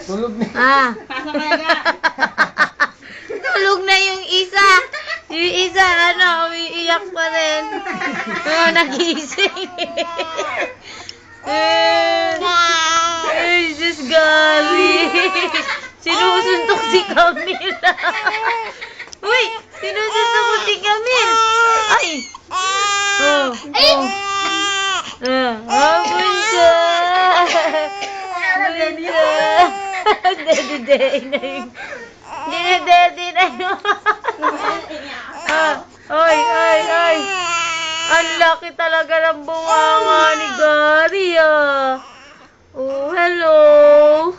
Tulog na. Ah. Pasok ka na. Tulog na yung isa. Yung isa, umiiyak pa rin. Nagising. Ay, Diyos gali. Sinusuntok si Camila. Uy, sinusuntok ko si Camille. Ay. Oh. Bunso. Bunso. Dede na yung... Dinedede na yung... Ay. Ang laki talaga ng bunganga ni Gary, ah. Oh, hello.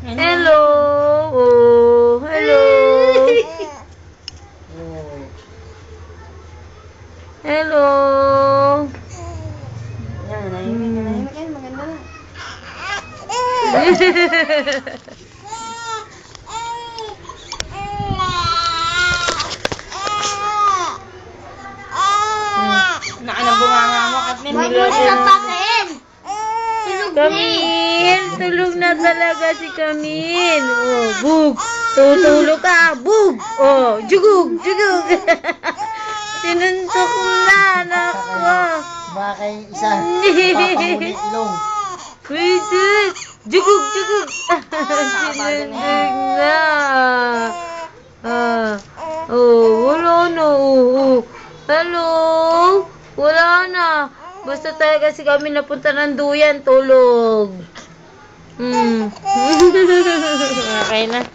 Hello. Oh, hello. Hello. Yan, nahimik yan. Maganda na. Nakanabunganga mo, Katmin. Huwag mo silang pakain. Camille, tulog na talaga si Camille. Oh, bug. Tutulog ka, bug. Oh, jugug. Sinuntok na, nako. Baka yung isa. Papahuli ilong. Wait, jugug. Sinuntok na. Wala na. Hello? Wala na. Basta talaga si kami napunta ng duyan, tulog. Okay na.